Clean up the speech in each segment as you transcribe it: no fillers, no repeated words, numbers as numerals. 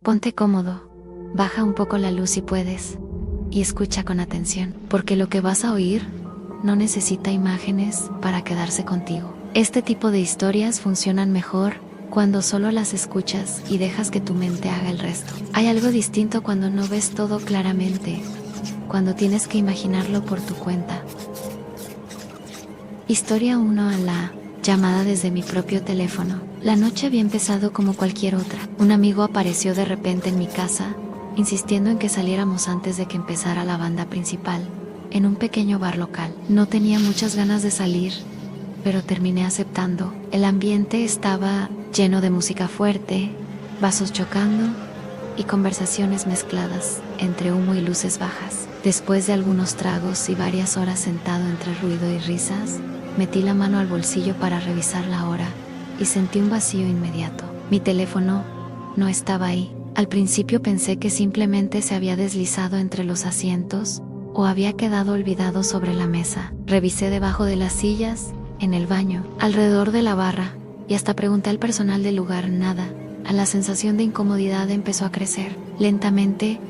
Ponte cómodo, baja un poco la luz si puedes, y escucha con atención, porque lo que vas a oír no necesita imágenes para quedarse contigo. Este tipo de historias funcionan mejor cuando solo las escuchas y dejas que tu mente haga el resto. Hay algo distinto cuando no ves todo claramente, cuando tienes que imaginarlo por tu cuenta. Historia 1. A la llamada desde mi propio teléfono. La noche había empezado como cualquier otra. Un amigo apareció de repente en mi casa, insistiendo en que saliéramos antes de que empezara la banda principal, en un pequeño bar local. No tenía muchas ganas de salir, pero terminé aceptando. El ambiente estaba lleno de música fuerte, vasos chocando y conversaciones mezcladas entre humo y luces bajas. Después de algunos tragos y varias horas sentado entre ruido y risas, metí la mano al bolsillo para revisar la hora y sentí un vacío inmediato. Mi teléfono no estaba ahí. Al principio pensé que simplemente se había deslizado entre los asientos o había quedado olvidado sobre la mesa. Revisé debajo de las sillas, en el baño, alrededor de la barra, y hasta pregunté al personal del lugar. Nada. La sensación de incomodidad empezó a crecer. Lentamente,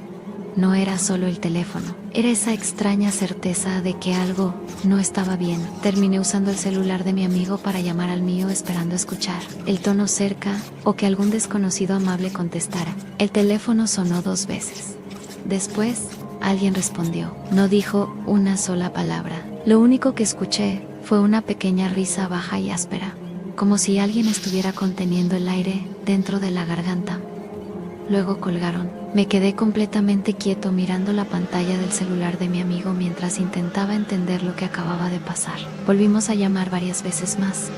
no era solo el teléfono, era esa extraña certeza de que algo no estaba bien. Terminé usando el celular de mi amigo para llamar al mío, esperando escuchar el tono cerca o que algún desconocido amable contestara. El teléfono sonó 2 veces. Después, alguien respondió. No dijo una sola palabra. Lo único que escuché fue una pequeña risa baja y áspera, como si alguien estuviera conteniendo el aire dentro de la garganta. Luego colgaron. Me quedé completamente quieto mirando la pantalla del celular de mi amigo mientras intentaba entender lo que acababa de pasar. Volvimos a llamar varias veces más,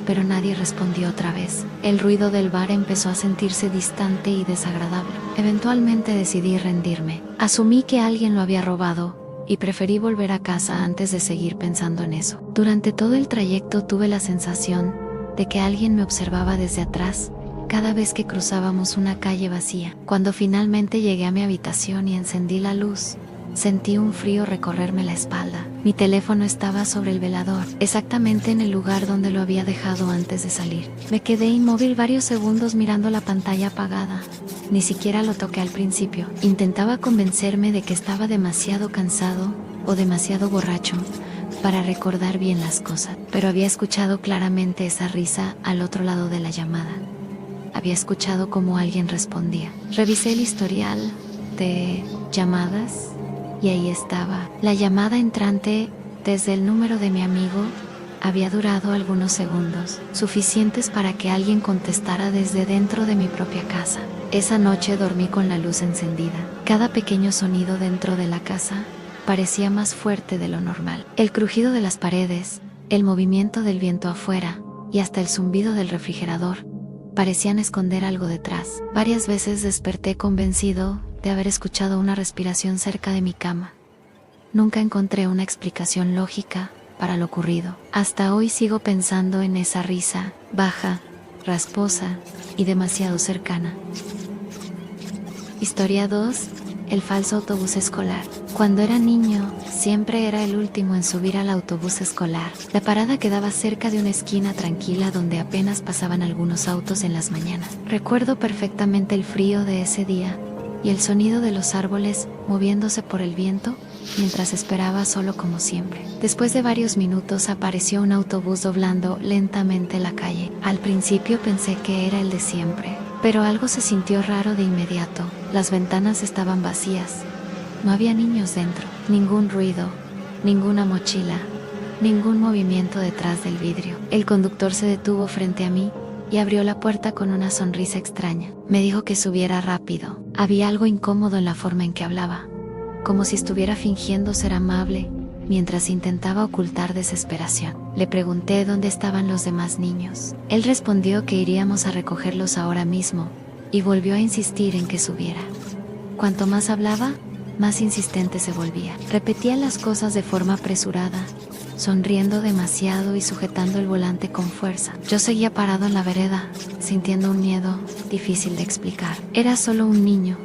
pero nadie respondió otra vez. El ruido del bar empezó a sentirse distante y desagradable. Eventualmente decidí rendirme. Asumí que alguien lo había robado y preferí volver a casa antes de seguir pensando en eso. Durante todo el trayecto tuve la sensación de que alguien me observaba desde atrás cada vez que cruzábamos una calle vacía. Cuando finalmente llegué a mi habitación y encendí la luz, sentí un frío recorrerme la espalda. Mi teléfono estaba sobre el velador, exactamente en el lugar donde lo había dejado antes de salir. Me quedé inmóvil varios segundos mirando la pantalla apagada. Ni siquiera lo toqué al principio. Intentaba convencerme de que estaba demasiado cansado o demasiado borracho para recordar bien las cosas, pero había escuchado claramente esa risa al otro lado de la llamada. Había escuchado cómo alguien respondía. Revisé el historial de llamadas y ahí estaba. La llamada entrante desde el número de mi amigo había durado algunos segundos, suficientes para que alguien contestara desde dentro de mi propia casa. Esa noche dormí con la luz encendida. Cada pequeño sonido dentro de la casa parecía más fuerte de lo normal. El crujido de las paredes, el movimiento del viento afuera y hasta el zumbido del refrigerador parecían esconder algo detrás. Varias veces desperté convencido de haber escuchado una respiración cerca de mi cama. Nunca encontré una explicación lógica para lo ocurrido. Hasta hoy sigo pensando en esa risa, baja, rasposa y demasiado cercana. Historia 2. El falso autobús escolar. Cuando era niño, siempre era el último en subir al autobús escolar. La parada quedaba cerca de una esquina tranquila donde apenas pasaban algunos autos en las mañanas. Recuerdo perfectamente el frío de ese día y el sonido de los árboles moviéndose por el viento mientras esperaba solo como siempre. Después de varios minutos apareció un autobús doblando lentamente la calle. Al principio pensé que era el de siempre, pero algo se sintió raro de inmediato. Las ventanas estaban vacías. No había niños dentro. Ningún ruido, ninguna mochila, ningún movimiento detrás del vidrio. El conductor se detuvo frente a mí y abrió la puerta con una sonrisa extraña. Me dijo que subiera rápido. Había algo incómodo en la forma en que hablaba, como si estuviera fingiendo ser amable mientras intentaba ocultar desesperación. Le pregunté dónde estaban los demás niños. Él respondió que iríamos a recogerlos ahora mismo y volvió a insistir en que subiera. Cuanto más hablaba, más insistente se volvía. Repetía las cosas de forma apresurada, sonriendo demasiado y sujetando el volante con fuerza. Yo seguía parado en la vereda, sintiendo un miedo difícil de explicar. Era solo un niño,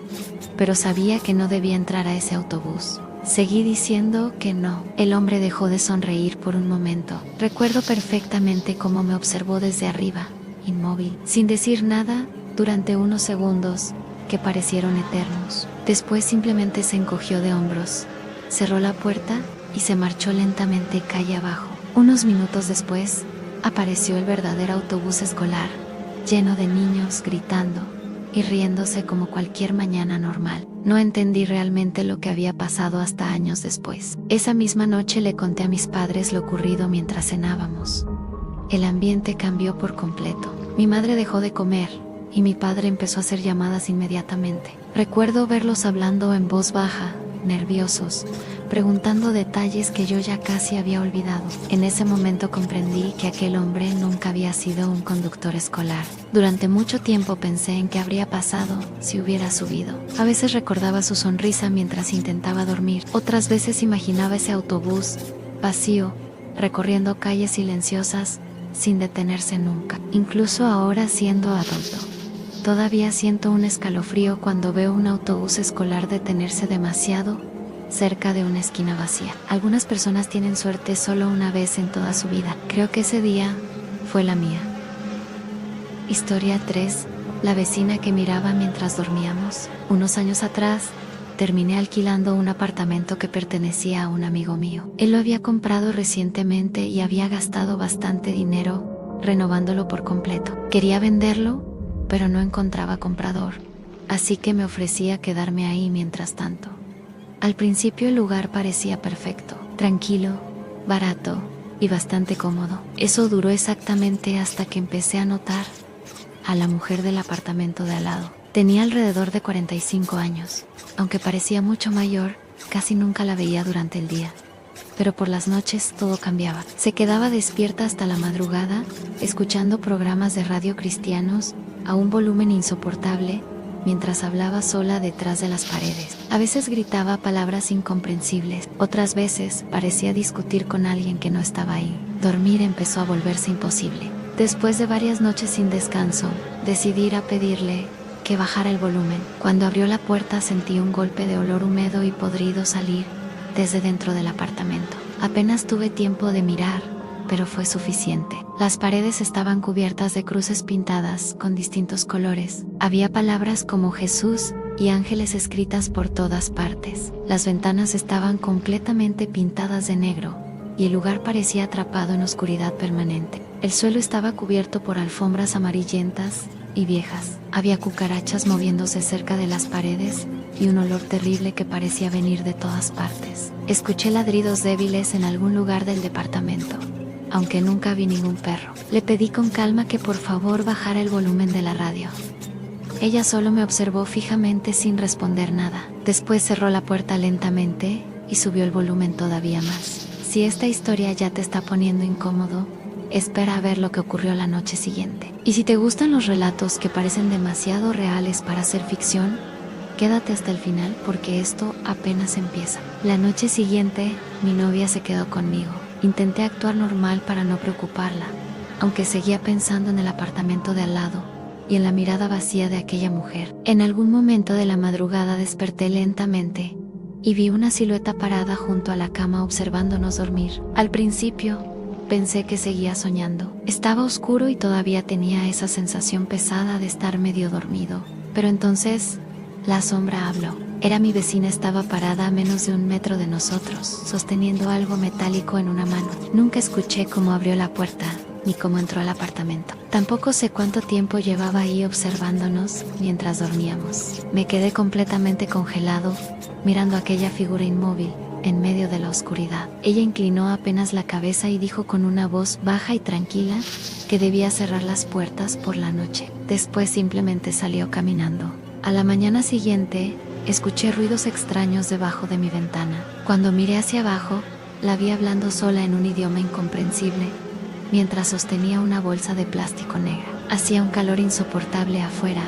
pero sabía que no debía entrar a ese autobús. Seguí diciendo que no. El hombre dejó de sonreír por un momento. Recuerdo perfectamente cómo me observó desde arriba, inmóvil. Sin decir nada, durante unos segundos, que parecieron eternos. Después simplemente se encogió de hombros, cerró la puerta y se marchó lentamente calle abajo. Unos minutos después, apareció el verdadero autobús escolar, lleno de niños gritando y riéndose como cualquier mañana normal. No entendí realmente lo que había pasado hasta años después. Esa misma noche le conté a mis padres lo ocurrido mientras cenábamos. El ambiente cambió por completo. Mi madre dejó de comer y mi padre empezó a hacer llamadas inmediatamente. Recuerdo verlos hablando en voz baja, nerviosos, preguntando detalles que yo ya casi había olvidado. En ese momento comprendí que aquel hombre nunca había sido un conductor escolar. Durante mucho tiempo pensé en qué habría pasado si hubiera subido. A veces recordaba su sonrisa mientras intentaba dormir. Otras veces imaginaba ese autobús vacío, recorriendo calles silenciosas, sin detenerse nunca. Incluso ahora siendo adulto, todavía siento un escalofrío cuando veo un autobús escolar detenerse demasiado cerca de una esquina vacía. Algunas personas tienen suerte solo una vez en toda su vida. Creo que ese día fue la mía. Historia 3. La vecina que miraba mientras dormíamos. Unos años atrás, terminé alquilando un apartamento que pertenecía a un amigo mío. Él lo había comprado recientemente y había gastado bastante dinero renovándolo por completo. Quería venderlo, pero no encontraba comprador, así que me ofrecía quedarme ahí mientras tanto. Al principio el lugar parecía perfecto, tranquilo, barato y bastante cómodo. Eso duró exactamente hasta que empecé a notar a la mujer del apartamento de al lado. Tenía alrededor de 45 años. Aunque parecía mucho mayor, casi nunca la veía durante el día. Pero por las noches todo cambiaba. Se quedaba despierta hasta la madrugada, escuchando programas de radio cristianos a un volumen insoportable, mientras hablaba sola detrás de las paredes. A veces gritaba palabras incomprensibles, otras veces parecía discutir con alguien que no estaba ahí. Dormir empezó a volverse imposible. Después de varias noches sin descanso, decidí ir a pedirle que bajara el volumen. Cuando abrió la puerta sentí un golpe de olor húmedo y podrido salir desde dentro del apartamento. Apenas tuve tiempo de mirar, pero fue suficiente. Las paredes estaban cubiertas de cruces pintadas con distintos colores. Había palabras como Jesús y ángeles escritas por todas partes. Las ventanas estaban completamente pintadas de negro y el lugar parecía atrapado en oscuridad permanente. El suelo estaba cubierto por alfombras amarillentas y viejas. Había cucarachas moviéndose cerca de las paredes y un olor terrible que parecía venir de todas partes. Escuché ladridos débiles en algún lugar del departamento, aunque nunca vi ningún perro. Le pedí con calma que por favor bajara el volumen de la radio. Ella solo me observó fijamente sin responder nada. Después cerró la puerta lentamente y subió el volumen todavía más. Si esta historia ya te está poniendo incómodo, espera a ver lo que ocurrió la noche siguiente. Y si te gustan los relatos que parecen demasiado reales para ser ficción, quédate hasta el final porque esto apenas empieza. La noche siguiente, mi novia se quedó conmigo. Intenté actuar normal para no preocuparla, aunque seguía pensando en el apartamento de al lado y en la mirada vacía de aquella mujer. En algún momento de la madrugada desperté lentamente y vi una silueta parada junto a la cama observándonos dormir. Al principio, pensé que seguía soñando. Estaba oscuro y todavía tenía esa sensación pesada de estar medio dormido. Pero entonces, la sombra habló. Era mi vecina, estaba parada a menos de 1 metro de nosotros, sosteniendo algo metálico en una mano. Nunca escuché cómo abrió la puerta, ni cómo entró al apartamento. Tampoco sé cuánto tiempo llevaba ahí observándonos mientras dormíamos. Me quedé completamente congelado, mirando aquella figura inmóvil en medio de la oscuridad. Ella inclinó apenas la cabeza y dijo con una voz baja y tranquila que debía cerrar las puertas por la noche. Después simplemente salió caminando. A la mañana siguiente, escuché ruidos extraños debajo de mi ventana. Cuando miré hacia abajo, la vi hablando sola en un idioma incomprensible, mientras sostenía una bolsa de plástico negra. Hacía un calor insoportable afuera,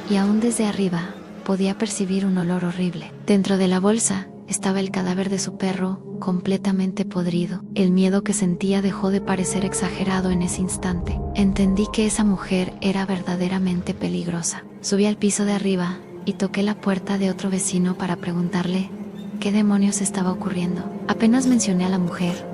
y aún desde arriba, podía percibir un olor horrible. Dentro de la bolsa, estaba el cadáver de su perro, completamente podrido. El miedo que sentía dejó de parecer exagerado en ese instante. Entendí que esa mujer era verdaderamente peligrosa. Subí al piso de arriba y toqué la puerta de otro vecino para preguntarle qué demonios estaba ocurriendo. Apenas mencioné a la mujer,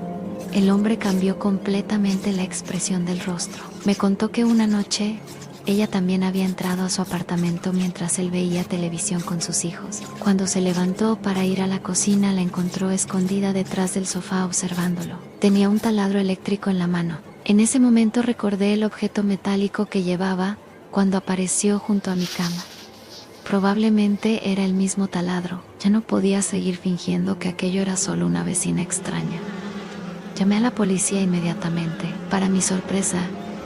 el hombre cambió completamente la expresión del rostro. Me contó que una noche ella también había entrado a su apartamento mientras él veía televisión con sus hijos. Cuando se levantó para ir a la cocina, la encontró escondida detrás del sofá observándolo. Tenía un taladro eléctrico en la mano. En ese momento recordé el objeto metálico que llevaba cuando apareció junto a mi cama. Probablemente era el mismo taladro. Ya no podía seguir fingiendo que aquello era solo una vecina extraña. Llamé a la policía inmediatamente. Para mi sorpresa,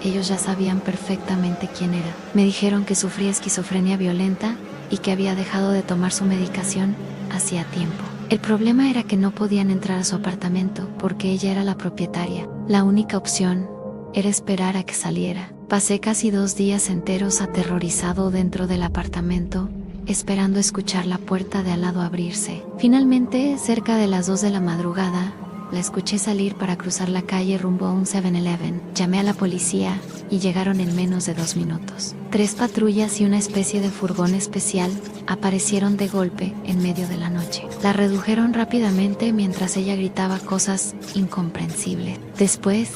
ellos ya sabían perfectamente quién era. Me dijeron que sufría esquizofrenia violenta y que había dejado de tomar su medicación hacía tiempo. El problema era que no podían entrar a su apartamento porque ella era la propietaria. La única opción era esperar a que saliera. Pasé casi 2 días enteros aterrorizado dentro del apartamento, esperando escuchar la puerta de al lado abrirse. Finalmente, cerca de las 2 de la madrugada, la escuché salir para cruzar la calle rumbo a un 7-Eleven. Llamé a la policía y llegaron en menos de 2 minutos. 3 patrullas y una especie de furgón especial aparecieron de golpe en medio de la noche. La redujeron rápidamente mientras ella gritaba cosas incomprensibles. Después,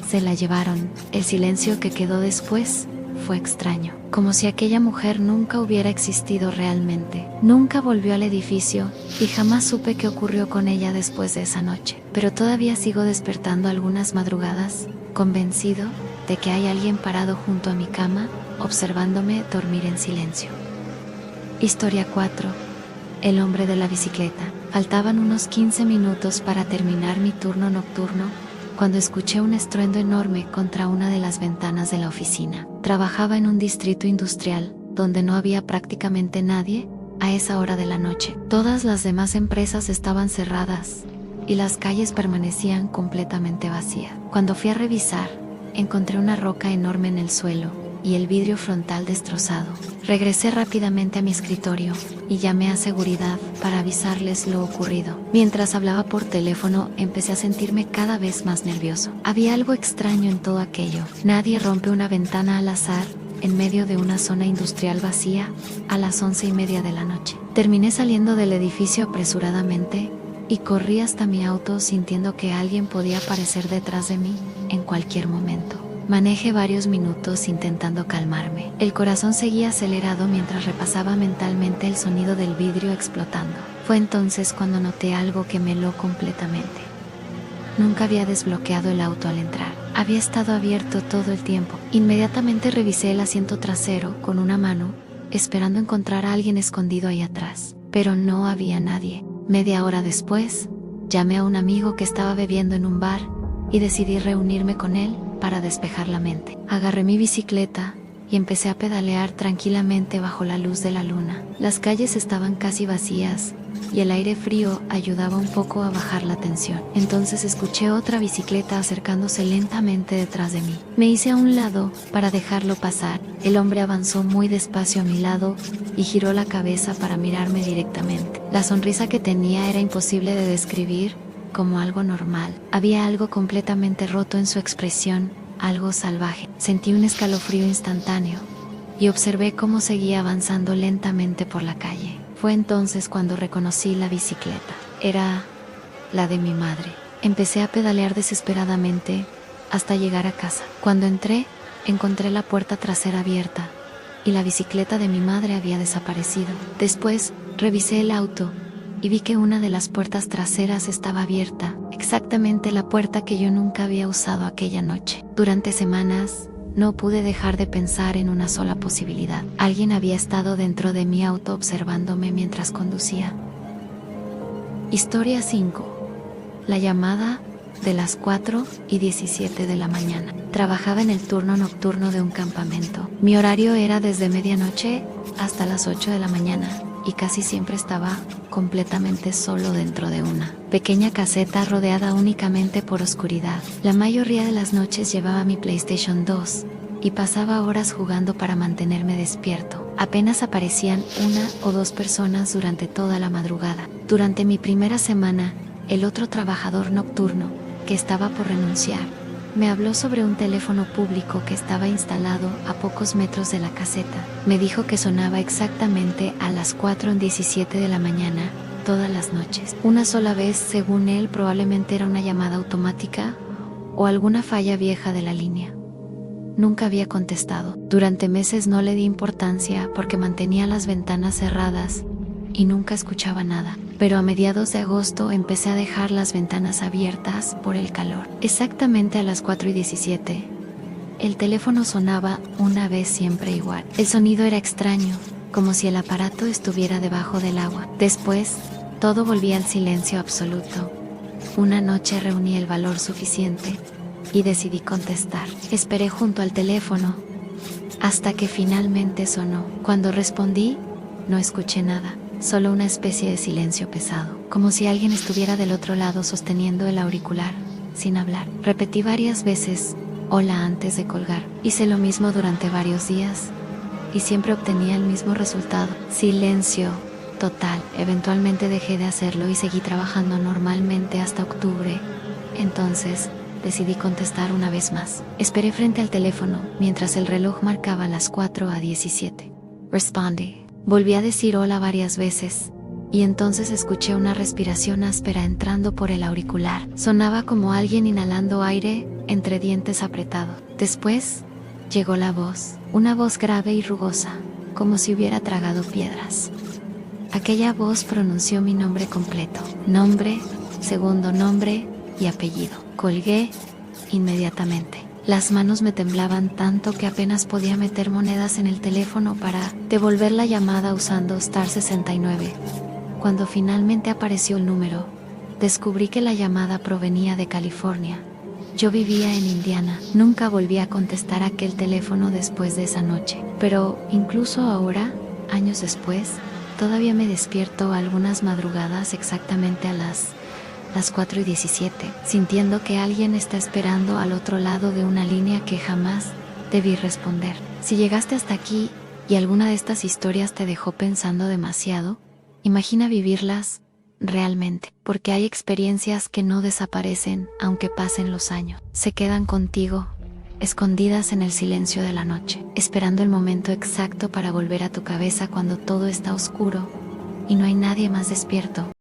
se la llevaron. El silencio que quedó después fue extraño, como si aquella mujer nunca hubiera existido realmente. Nunca volvió al edificio y jamás supe qué ocurrió con ella después de esa noche. Pero todavía sigo despertando algunas madrugadas, convencido de que hay alguien parado junto a mi cama, observándome dormir en silencio. Historia 4. El hombre de la bicicleta. Faltaban unos 15 minutos para terminar mi turno nocturno, cuando escuché un estruendo enorme contra una de las ventanas de la oficina. Trabajaba en un distrito industrial, donde no había prácticamente nadie a esa hora de la noche. Todas las demás empresas estaban cerradas y las calles permanecían completamente vacías. Cuando fui a revisar, encontré una roca enorme en el suelo y el vidrio frontal destrozado. Regresé rápidamente a mi escritorio y llamé a seguridad para avisarles lo ocurrido. Mientras hablaba por teléfono, empecé a sentirme cada vez más nervioso. Había algo extraño en todo aquello. Nadie rompe una ventana al azar en medio de una zona industrial vacía a las 11:30 de la noche. Terminé saliendo del edificio apresuradamente y corrí hasta mi auto sintiendo que alguien podía aparecer detrás de mí en cualquier momento. Manejé varios minutos intentando calmarme. El corazón seguía acelerado mientras repasaba mentalmente el sonido del vidrio explotando. Fue entonces cuando noté algo que me heló completamente. Nunca había desbloqueado el auto al entrar. Había estado abierto todo el tiempo. Inmediatamente revisé el asiento trasero con una mano, esperando encontrar a alguien escondido ahí atrás. Pero no había nadie. Media hora después, llamé a un amigo que estaba bebiendo en un bar y decidí reunirme con él para despejar la mente. Agarré mi bicicleta y empecé a pedalear tranquilamente bajo la luz de la luna. Las calles estaban casi vacías y el aire frío ayudaba un poco a bajar la tensión. Entonces escuché otra bicicleta acercándose lentamente detrás de mí. Me hice a un lado para dejarlo pasar. El hombre avanzó muy despacio a mi lado y giró la cabeza para mirarme directamente. La sonrisa que tenía era imposible de describir como algo normal. Había algo completamente roto en su expresión, algo salvaje. Sentí un escalofrío instantáneo y observé cómo seguía avanzando lentamente por la calle. Fue entonces cuando reconocí la bicicleta. Era la de mi madre. Empecé a pedalear desesperadamente hasta llegar a casa. Cuando entré, encontré la puerta trasera abierta y la bicicleta de mi madre había desaparecido. Después, revisé el auto y vi que una de las puertas traseras estaba abierta, exactamente la puerta que yo nunca había usado aquella noche. Durante semanas, no pude dejar de pensar en una sola posibilidad. Alguien había estado dentro de mi auto observándome mientras conducía. Historia 5. La llamada de las 4:17 de la mañana. Trabajaba en el turno nocturno de un campamento. Mi horario era desde medianoche hasta las 8 de la mañana. Y casi siempre estaba completamente solo dentro de una pequeña caseta rodeada únicamente por oscuridad. La mayoría de las noches llevaba mi PlayStation 2 y pasaba horas jugando para mantenerme despierto. Apenas aparecían 1 o 2 personas durante toda la madrugada. Durante mi primera semana, el otro trabajador nocturno, que estaba por renunciar, me habló sobre un teléfono público que estaba instalado a pocos metros de la caseta. Me dijo que sonaba exactamente a las 4:17 de la mañana todas las noches. Una sola vez, según él, probablemente era una llamada automática o alguna falla vieja de la línea. nunca había contestado. Durante meses no le di importancia porque mantenía las ventanas cerradas y nunca escuchaba nada. Pero a mediados de agosto empecé a dejar las ventanas abiertas por el calor. Exactamente a las 4:17, el teléfono sonaba una vez siempre igual. El sonido era extraño, como si el aparato estuviera debajo del agua. Después, todo volvía al silencio absoluto. Una noche reuní el valor suficiente y decidí contestar. Esperé junto al teléfono hasta que finalmente sonó. Cuando respondí, no escuché nada, solo una especie de silencio pesado, como si alguien estuviera del otro lado sosteniendo el auricular, sin hablar. Repetí varias veces, hola, antes de colgar. Hice lo mismo durante varios días y siempre obtenía el mismo resultado: silencio total. Eventualmente dejé de hacerlo y seguí trabajando normalmente hasta octubre. Entonces, decidí contestar una vez más. Esperé frente al teléfono mientras el reloj marcaba las 4:17. Respondí. Volví a decir hola varias veces y entonces escuché una respiración áspera entrando por el auricular. Sonaba como alguien inhalando aire entre dientes apretados. Después llegó la voz, una voz grave y rugosa, como si hubiera tragado piedras. Aquella voz pronunció mi nombre completo, nombre, segundo nombre y apellido. Colgué inmediatamente. Las manos me temblaban tanto que apenas podía meter monedas en el teléfono para devolver la llamada usando *69. Cuando finalmente apareció el número, descubrí que la llamada provenía de California. Yo vivía en Indiana. Nunca volví a contestar aquel teléfono después de esa noche. Pero incluso ahora, años después, todavía me despierto algunas madrugadas exactamente a las 4:17, sintiendo que alguien está esperando al otro lado de una línea que jamás debí responder. Si llegaste hasta aquí y alguna de estas historias te dejó pensando demasiado, imagina vivirlas realmente, porque hay experiencias que no desaparecen aunque pasen los años. Se quedan contigo, escondidas en el silencio de la noche, esperando el momento exacto para volver a tu cabeza cuando todo está oscuro y no hay nadie más despierto